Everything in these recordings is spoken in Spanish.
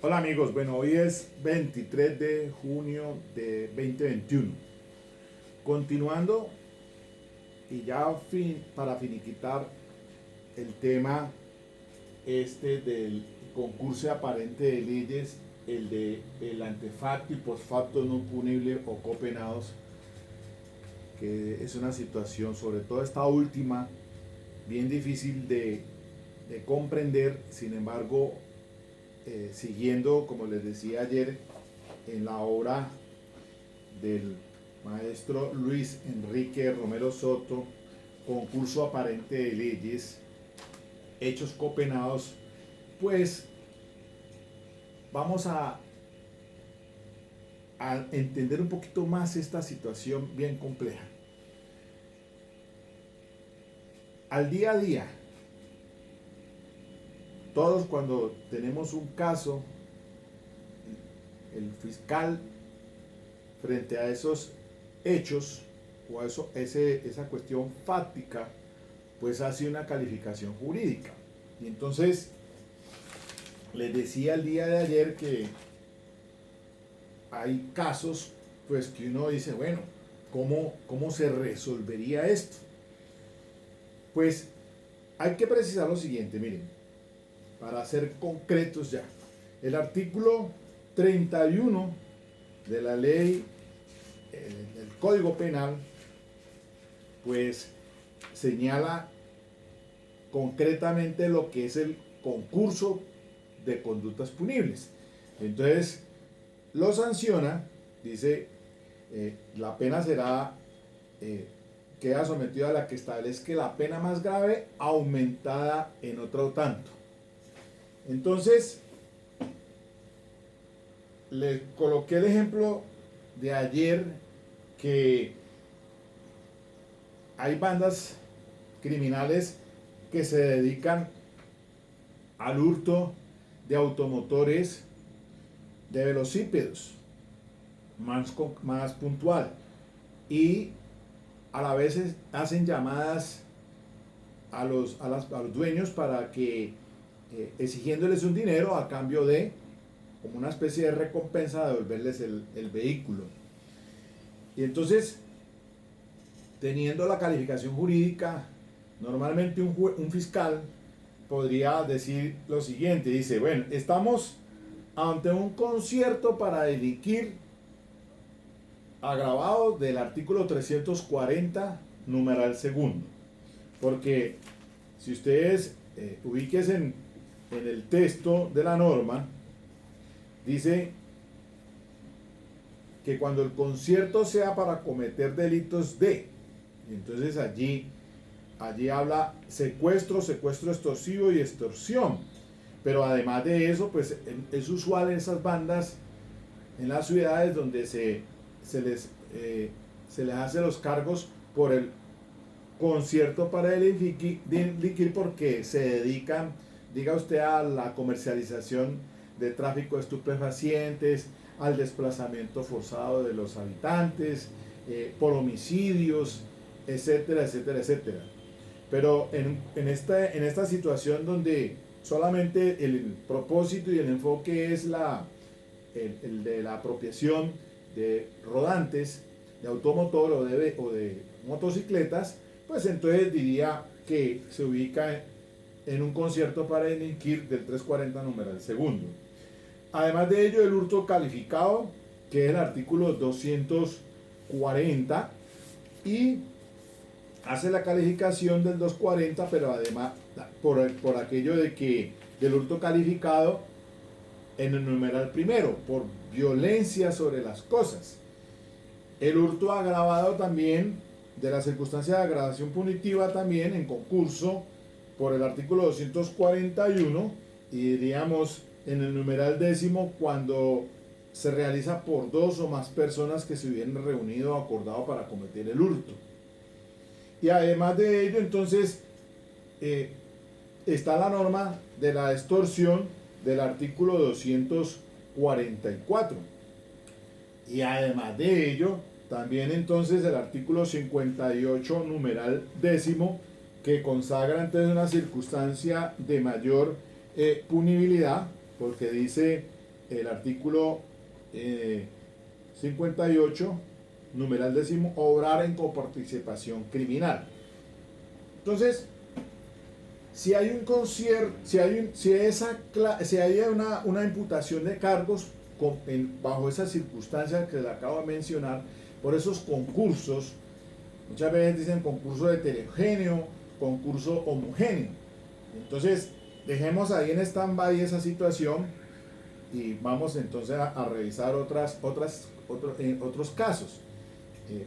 Hola amigos, bueno, hoy es 23 de junio de 2021. Continuando y ya para finiquitar el tema del concurso aparente de leyes, el de el antefacto y postfacto no punible o copenados, que es una situación, sobre todo esta última, bien difícil de comprender. Sin embargo, siguiendo, como les decía ayer, en la obra del maestro Luis Enrique Romero Soto, concurso aparente de leyes, hechos copenados, pues vamos a entender un poquito más esta situación bien compleja. Al día a día, todos cuando tenemos un caso, el fiscal frente a esos hechos o a esa cuestión fáctica, pues hace una calificación jurídica. Y entonces les decía el día de ayer que hay casos pues que uno dice, bueno, ¿cómo se resolvería esto? Pues hay que precisar lo siguiente, miren, para ser concretos ya. El artículo 31 de la ley del Código Penal, pues señala concretamente lo que es el concurso de conductas punibles. Entonces, lo sanciona, dice, la pena será, queda sometido a la que establezca la pena más grave aumentada en otro tanto. Entonces, les coloqué el ejemplo de ayer que hay bandas criminales que se dedican al hurto de automotores, de velocípedos, más puntual, y a la vez hacen llamadas a los dueños para que, exigiéndoles un dinero a cambio de, como una especie de recompensa, devolverles el vehículo. Y entonces, teniendo la calificación jurídica, normalmente un fiscal podría decir lo siguiente, dice, bueno, estamos ante un concierto para delinquir agravado del artículo 340, numeral segundo. Porque si ustedes ubiquen en el texto de la norma, dice que cuando el concierto sea para cometer delitos de, entonces allí habla secuestro extorsivo y extorsión. Pero además de eso, pues es usual en esas bandas, en las ciudades donde se les hace los cargos por el concierto para delinquir, porque se dedican, diga usted, a la comercialización de tráfico de estupefacientes, al desplazamiento forzado de los habitantes, por homicidios, etcétera, etcétera, etcétera. Pero en esta situación donde solamente el propósito y el enfoque es el de la apropiación de rodantes, de automotor o de motocicletas, pues entonces diría que se ubica en un concierto para delinquir del 340 numeral segundo. Además de ello, el hurto calificado, que es el artículo 240, y hace la calificación del 240, pero además por aquello de que del hurto calificado en el numeral primero, por violencia sobre las cosas. El hurto agravado también, de la circunstancia de agravación punitiva también en concurso por el artículo 241, y diríamos en el numeral décimo cuando se realiza por dos o más personas que se hubieran reunido o acordado para cometer el hurto. Y además de ello, entonces, está la norma de la extorsión del artículo 244. Y además de ello, también entonces el artículo 58, numeral décimo, que consagra entonces una circunstancia de mayor punibilidad, porque dice el artículo 58, numeral 10, obrar en coparticipación criminal. Entonces, si hay un concierto, si hay una imputación de cargos bajo esas circunstancias que le acabo de mencionar, por esos concursos, muchas veces dicen concurso heterogéneo, concurso homogéneo. Entonces, dejemos ahí en stand-by esa situación y vamos entonces a revisar otros casos,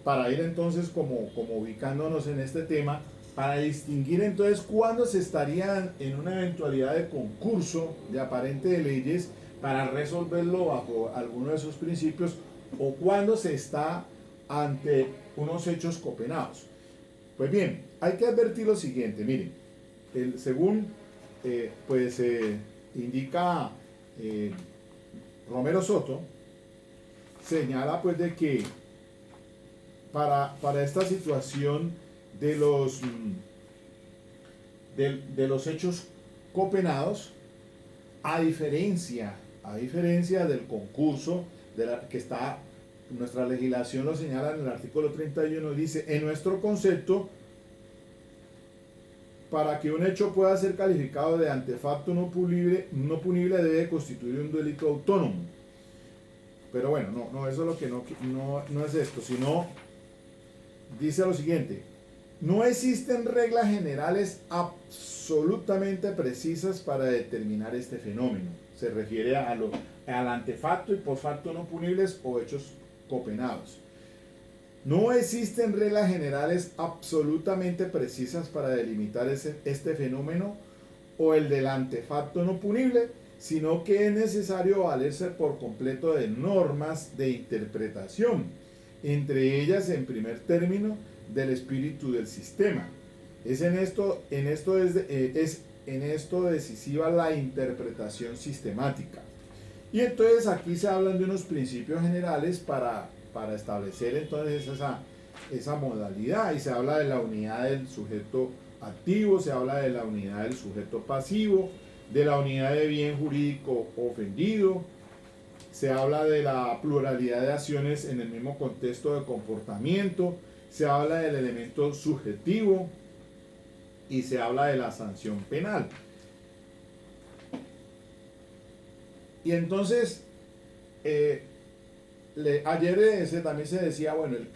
para ir entonces como ubicándonos en este tema, para distinguir entonces cuándo se estaría en una eventualidad de concurso de aparente de leyes para resolverlo bajo alguno de esos principios, o cuándo se está ante unos hechos copenados. Pues bien, hay que advertir lo siguiente, miren, según indica Romero Soto, señala pues de que para esta situación de los hechos copenados, a diferencia del concurso que está, nuestra legislación lo señala en el artículo 31, dice: en nuestro concepto, para que un hecho pueda ser calificado de antefacto no punible debe constituir un delito autónomo. Pero bueno, no, eso es lo que no es esto, sino dice lo siguiente: no existen reglas generales absolutamente precisas para determinar este fenómeno. Se refiere al antefacto y postfacto no punibles o hechos copenados. No existen reglas generales absolutamente precisas para delimitar este fenómeno o el del antefacto no punible, sino que es necesario valerse por completo de normas de interpretación, entre ellas, en primer término, del espíritu del sistema. Es en esto decisiva la interpretación sistemática. Y entonces aquí se hablan de unos principios generales para establecer entonces esa modalidad, y se habla de la unidad del sujeto activo, se habla de la unidad del sujeto pasivo, de la unidad de bien jurídico ofendido, se habla de la pluralidad de acciones en el mismo contexto de comportamiento, se habla del elemento subjetivo y se habla de la sanción penal. Y entonces, ayer también se decía, bueno, el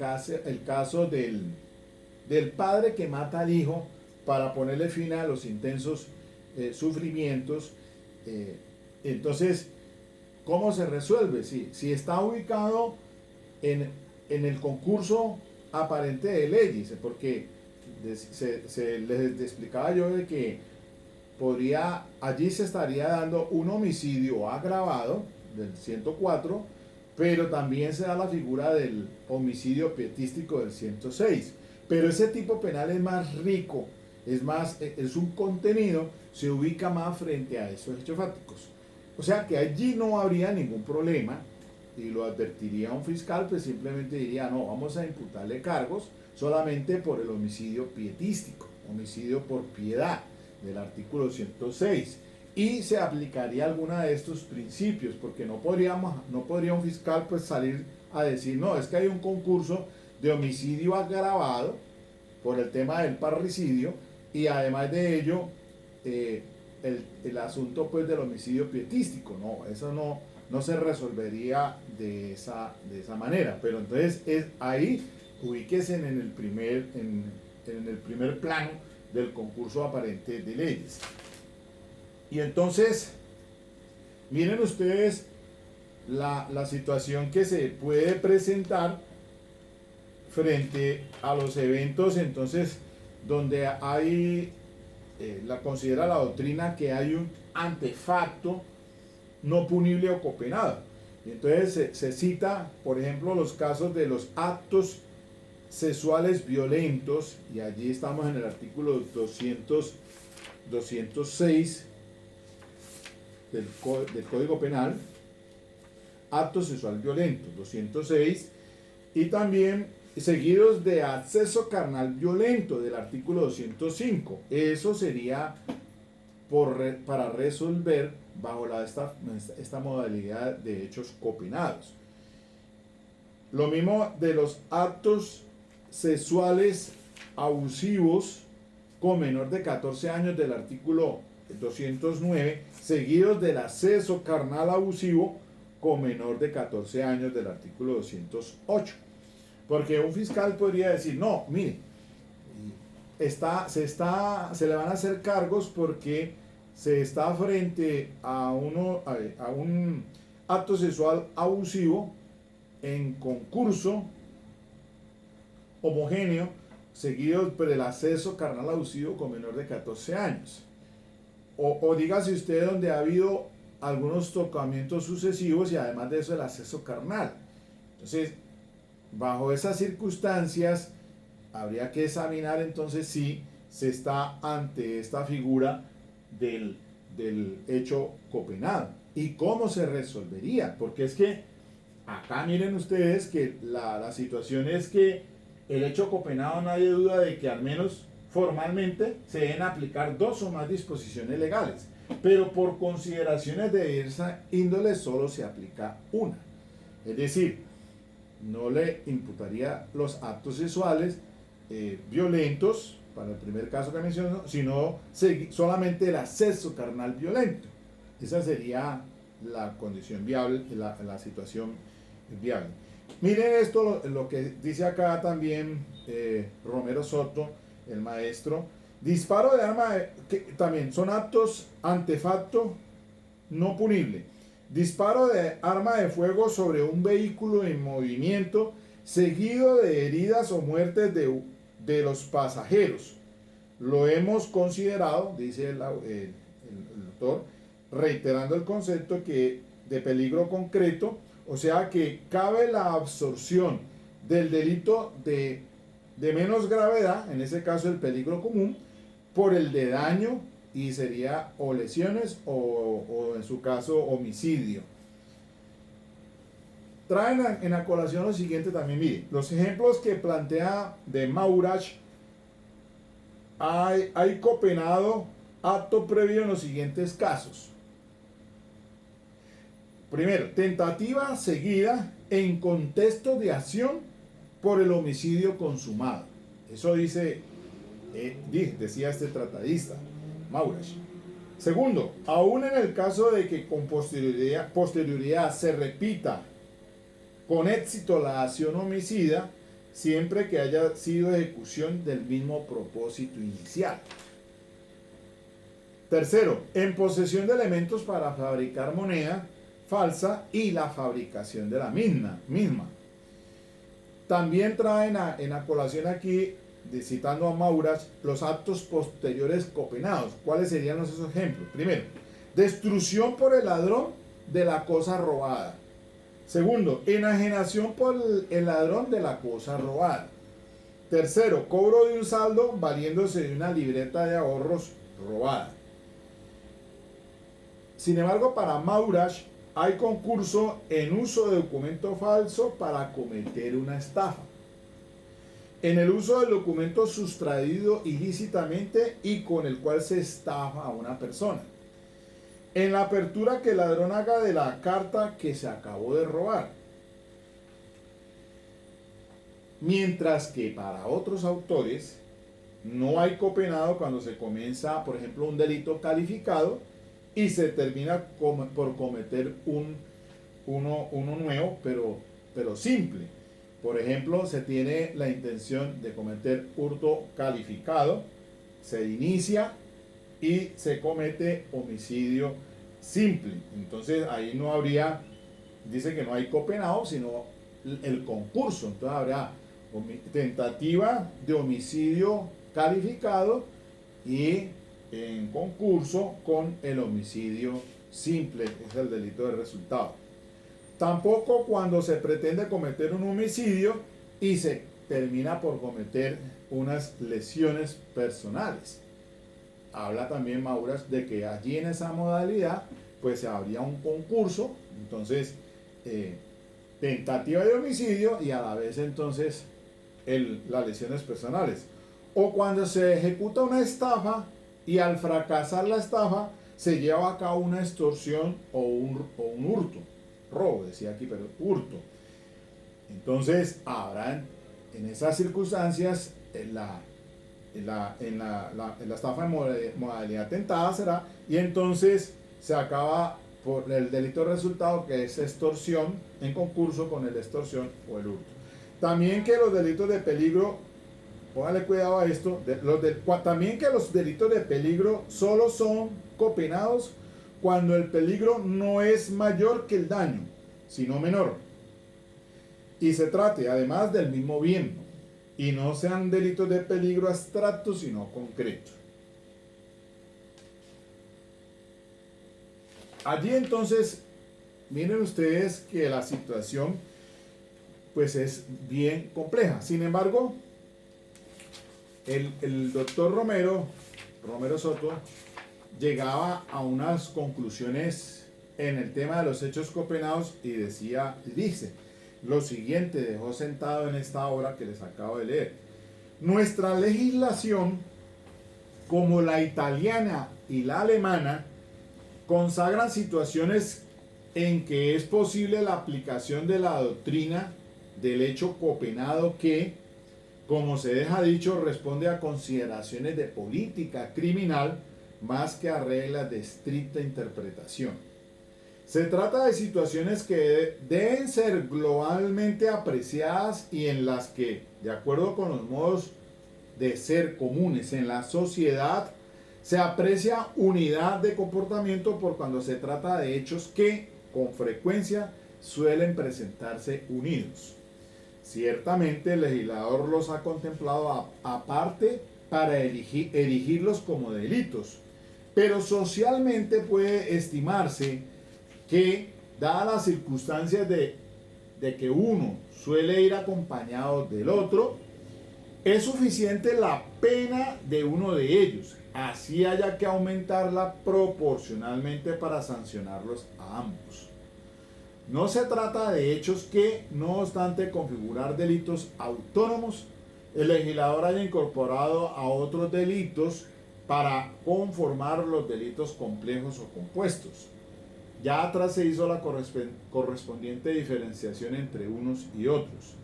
caso del padre que mata al hijo para ponerle fin a los intensos sufrimientos. Entonces, ¿cómo se resuelve? Si está ubicado en el concurso aparente de leyes, porque les explicaba yo de que allí se estaría dando un homicidio agravado del 104, pero también se da la figura del homicidio pietístico del 106. Pero ese tipo penal es más rico, es un contenido, se ubica más frente a esos hechos fácticos. O sea que allí no habría ningún problema, y lo advertiría un fiscal, pues simplemente diría: no, vamos a imputarle cargos solamente por el homicidio pietístico, homicidio por piedad, del artículo 106, y se aplicaría alguna de estos principios, porque no podría un fiscal pues salir a decir: no, es que hay un concurso de homicidio agravado por el tema del parricidio, y además de ello el asunto pues del homicidio pietístico. No, eso no se resolvería de esa manera. Pero entonces ahí ubíquese en el primer plano del concurso aparente de leyes. Y entonces, miren ustedes la situación que se puede presentar frente a los eventos, entonces, donde considera la doctrina que hay un antefacto no punible o copenado. Y entonces se cita, por ejemplo, los casos de los actos sexuales violentos, y allí estamos en el artículo 206 del Código Penal, acto sexual violento, 206, y también seguidos de acceso carnal violento del artículo 205. Eso sería para resolver bajo esta modalidad de hechos copenados. Lo mismo de los actos sexuales abusivos con menor de 14 años del artículo 209, seguidos del acceso carnal abusivo con menor de 14 años del artículo 208. Porque un fiscal podría decir, no, mire, se le van a hacer cargos porque se está frente a un acto sexual abusivo en concurso homogéneo, seguido del acceso carnal abusivo con menor de 14 años. O dígase usted donde ha habido algunos tocamientos sucesivos y además de eso el acceso carnal. Entonces, bajo esas circunstancias, habría que examinar entonces si se está ante esta figura del hecho copenado y cómo se resolvería, porque es que acá miren ustedes que la situación es que el hecho copenado no hay duda de que al menos formalmente se deben aplicar 2 o más disposiciones legales, pero por consideraciones de diversa índole solo se aplica una. Es decir, no le imputaría los actos sexuales violentos, para el primer caso que menciono, sino solamente el acceso carnal violento. Esa sería la condición viable, la situación viable. Miren esto, lo que dice acá también Romero Soto, el maestro. Disparo de arma, que también son actos antefacto no punible. Disparo de arma de fuego sobre un vehículo en movimiento, seguido de heridas o muertes de los pasajeros. Lo hemos considerado, dice el autor, reiterando el concepto que de peligro concreto, o sea que cabe la absorción del delito de menos gravedad, en ese caso el peligro común, por el de daño, y sería o lesiones o en su caso homicidio. Traen en la colación lo siguiente también, mire, los ejemplos que plantea de Maurach, hay copenado acto previo en los siguientes casos. Primero, tentativa seguida en contexto de acción por el homicidio consumado. Eso decía este tratadista, Maurach. Segundo, aún en el caso de que con posterioridad se repita con éxito la acción homicida, siempre que haya sido ejecución del mismo propósito inicial. Tercero, en posesión de elementos para fabricar moneda falsa y la fabricación de la misma. También traen en la colación aquí, citando a Maurach, los actos posteriores copenados. ¿Cuáles serían esos ejemplos? Primero, destrucción por el ladrón de la cosa robada. Segundo, enajenación por el ladrón de la cosa robada. Tercero, cobro de un saldo valiéndose de una libreta de ahorros robada. Sin embargo, para Maurach hay concurso en uso de documento falso para cometer una estafa, en el uso del documento sustraído ilícitamente y con el cual se estafa a una persona, en la apertura que el ladrón haga de la carta que se acabó de robar. Mientras que para otros autores no hay copenado cuando se comienza, por ejemplo, un delito calificado y se termina por cometer uno nuevo, pero simple. Por ejemplo, se tiene la intención de cometer hurto calificado, se inicia y se comete homicidio simple. Entonces ahí no habría, dice que no hay copenado, sino el concurso. Entonces habrá tentativa de homicidio calificado y en concurso con el homicidio simple, es el delito de resultado. Tampoco cuando se pretende cometer un homicidio y se termina por cometer unas lesiones personales. Habla también Maurach de que allí en esa modalidad pues habría un concurso, entonces tentativa de homicidio y a la vez entonces las lesiones personales. O cuando se ejecuta una estafa y al fracasar la estafa se lleva a cabo una extorsión o un hurto. Robo, decía aquí, pero hurto. Entonces, habrá en esas circunstancias, en la estafa de modalidad tentada será, y entonces se acaba por el delito resultado, que es extorsión en concurso con el extorsión o el hurto. También que los delitos de peligro, póngale cuidado a esto, también que los delitos de peligro solo son copenados cuando el peligro no es mayor que el daño, sino menor, y se trate además del mismo bien, y no sean delitos de peligro abstractos, sino concretos. Allí entonces, miren ustedes que la situación pues es bien compleja. Sin embargo, el doctor Romero Soto, llegaba a unas conclusiones en el tema de los hechos copenados y dice lo siguiente, dejó sentado en esta obra que les acabo de leer: nuestra legislación, como la italiana y la alemana, consagran situaciones en que es posible la aplicación de la doctrina del hecho copenado que, como se deja dicho, responde a consideraciones de política criminal más que a reglas de estricta interpretación. Se trata de situaciones que deben ser globalmente apreciadas y en las que, de acuerdo con los modos de ser comunes en la sociedad, se aprecia unidad de comportamiento por cuando se trata de hechos que, con frecuencia, suelen presentarse unidos. Ciertamente el legislador los ha contemplado aparte para erigirlos como delitos, pero socialmente puede estimarse que, dadas las circunstancias de que uno suele ir acompañado del otro, es suficiente la pena de uno de ellos, así haya que aumentarla proporcionalmente para sancionarlos a ambos. No se trata de hechos que, no obstante configurar delitos autónomos, el legislador haya incorporado a otros delitos para conformar los delitos complejos o compuestos. Ya atrás se hizo la correspondiente diferenciación entre unos y otros.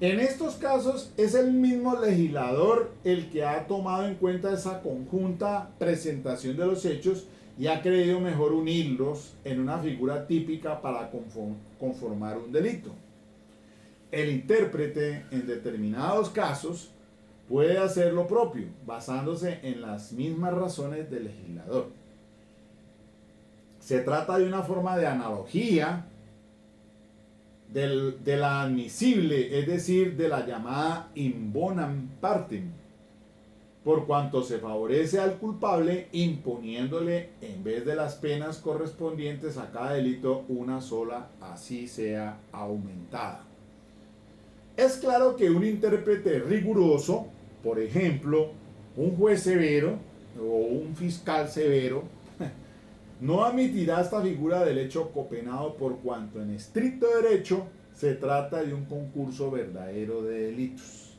En estos casos es el mismo legislador el que ha tomado en cuenta esa conjunta presentación de los hechos y ha creído mejor unirlos en una figura típica para conformar un delito. El intérprete, en determinados casos, puede hacer lo propio, basándose en las mismas razones del legislador. Se trata de una forma de analogía de la admisible, es decir, de la llamada in bonam partem, por cuanto se favorece al culpable imponiéndole, en vez de las penas correspondientes a cada delito, una sola, así sea aumentada. Es claro que un intérprete riguroso, por ejemplo, un juez severo o un fiscal severo, no admitirá esta figura del hecho copenado por cuanto en estricto derecho se trata de un concurso verdadero de delitos.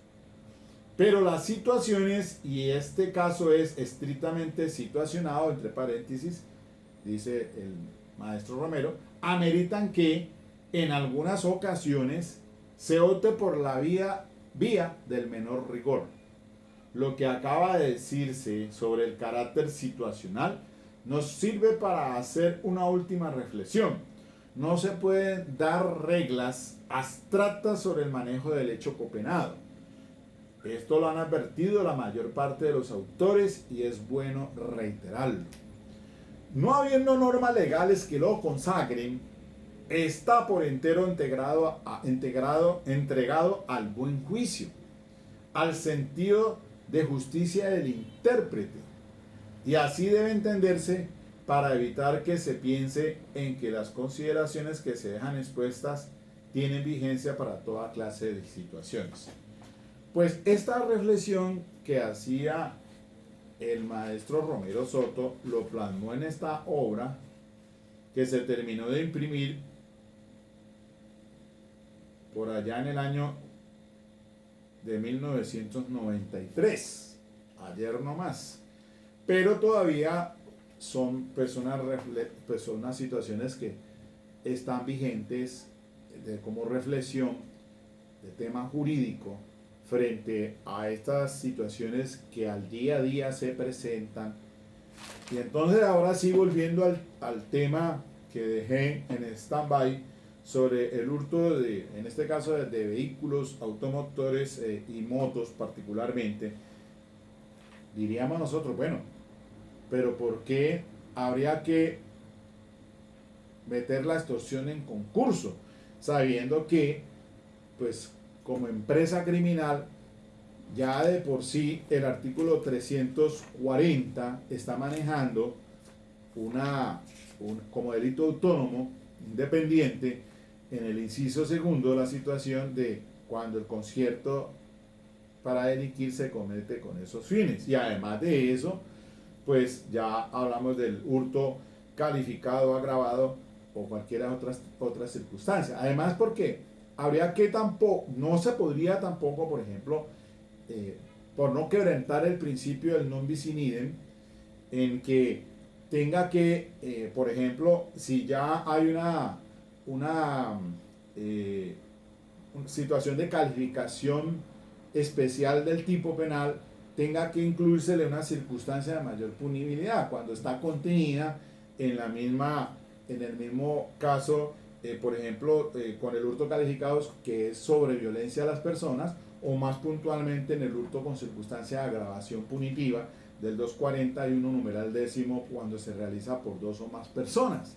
Pero las situaciones, y este caso es estrictamente situacionado, entre paréntesis, dice el maestro Romero, ameritan que en algunas ocasiones se opte por la vía del menor rigor. Lo que acaba de decirse sobre el carácter situacional nos sirve para hacer una última reflexión. No se pueden dar reglas abstractas sobre el manejo del hecho copenado. Esto lo han advertido la mayor parte de los autores y es bueno reiterarlo. No habiendo normas legales que lo consagren, está por entero entregado al buen juicio, al sentido de justicia del intérprete, y así debe entenderse para evitar que se piense en que las consideraciones que se dejan expuestas tienen vigencia para toda clase de situaciones. Pues esta reflexión que hacía el maestro Romero Soto lo plasmó en esta obra que se terminó de imprimir por allá en el año de 1993, ayer nomás, pero todavía son personas, situaciones que están vigentes como reflexión de tema jurídico frente a estas situaciones que al día a día se presentan. Y entonces ahora sí, volviendo al tema que dejé en stand-by sobre el hurto en este caso de vehículos automotores y motos particularmente, diríamos nosotros, bueno, pero ¿por qué habría que meter la extorsión en concurso? Sabiendo que, pues, como empresa criminal, ya de por sí el artículo 340 está manejando como delito autónomo, independiente, en el inciso segundo, la situación de cuando el concierto para delinquir se comete con esos fines. Y además de eso, pues ya hablamos del hurto calificado, agravado o cualquier otra circunstancia. Además, porque habría que tampoco, no se podría tampoco, por ejemplo, por no quebrantar el principio del non bis in idem, en que tenga que, por ejemplo, si ya hay una situación de calificación especial del tipo penal, tenga que incluírsele una circunstancia de mayor punibilidad cuando está contenida en el mismo caso, por ejemplo, con el hurto calificado, que es sobre violencia a las personas, o más puntualmente en el hurto con circunstancia de agravación punitiva del 241 numeral décimo, cuando se realiza por dos o más personas.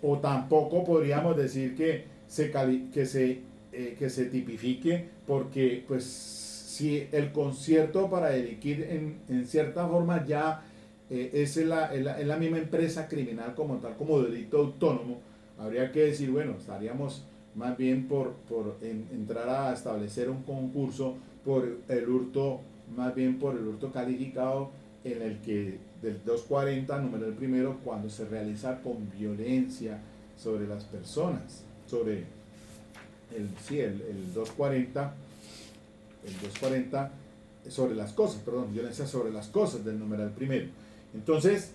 O tampoco podríamos decir que se tipifique, porque pues si el concierto para delinquir en cierta forma ya es la misma empresa criminal como tal, como delito autónomo, habría que decir, bueno, estaríamos más bien por entrar a establecer un concurso por el hurto, más bien por el hurto calificado, en el que del 240 número el primero, cuando se realiza con violencia sobre las personas, sobre el 240 sobre las cosas, perdón, violencia sobre las cosas del numeral primero. Entonces,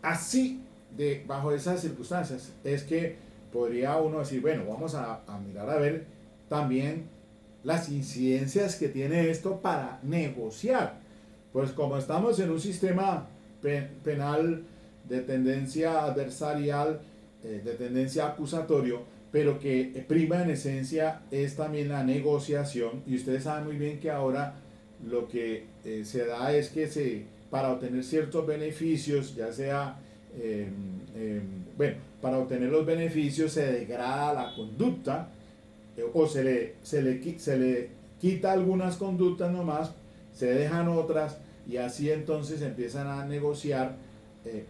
así, bajo esas circunstancias, es que podría uno decir, bueno, vamos a mirar a ver también las incidencias que tiene esto para negociar. Pues como estamos en un sistema penal de tendencia adversarial, de tendencia acusatorio, pero que prima en esencia es también la negociación, y ustedes saben muy bien que ahora lo que se da es que para obtener ciertos beneficios, ya sea, bueno, para obtener los beneficios se degrada la conducta, o se le quita algunas conductas nomás, se dejan otras, y así entonces empiezan a negociar,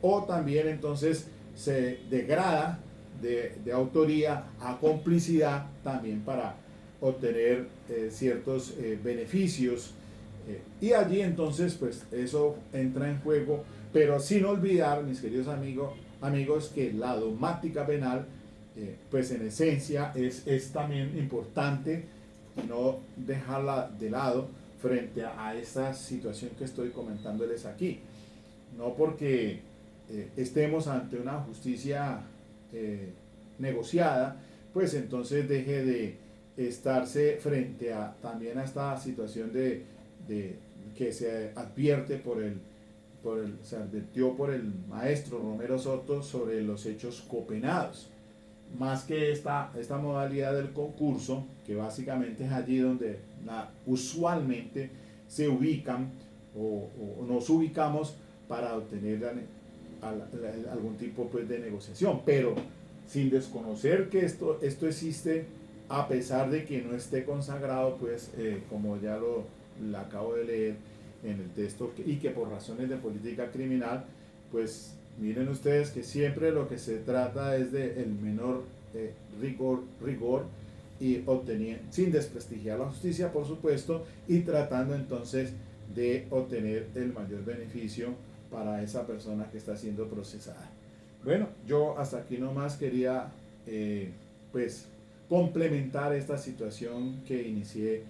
o también entonces se degrada de autoría a complicidad también para obtener ciertos beneficios, y allí entonces pues eso entra en juego, pero sin olvidar, mis queridos amigos, que la dogmática penal pues en esencia es también importante, y no dejarla de lado frente a esta situación que estoy comentándoles aquí. No porque estemos ante una justicia negociada, pues entonces deje de estarse frente también a esta situación de que se advierte se advirtió por el maestro Romero Soto sobre los hechos copenados. Más que esta modalidad del concurso, que básicamente es allí donde usualmente se ubican o nos ubicamos para obtener algún tipo pues de negociación, pero sin desconocer que esto existe, a pesar de que no esté consagrado, pues como ya lo acabo de leer en el texto, y que por razones de política criminal, pues miren ustedes que siempre lo que se trata es de el menor rigor, y obteniendo, sin desprestigiar la justicia, por supuesto, y tratando entonces de obtener el mayor beneficio para esa persona que está siendo procesada. Bueno, yo hasta aquí nomás quería pues complementar esta situación que inicié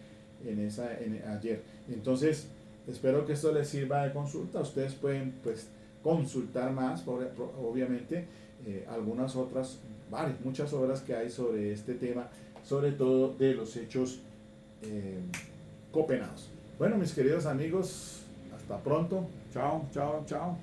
ayer. Entonces, espero que esto les sirva de consulta. Ustedes pueden pues consultar más, obviamente, algunas otras, muchas obras que hay sobre este tema, sobre todo de los hechos copenados. Bueno, mis queridos amigos, hasta pronto. Chao, chao, chao.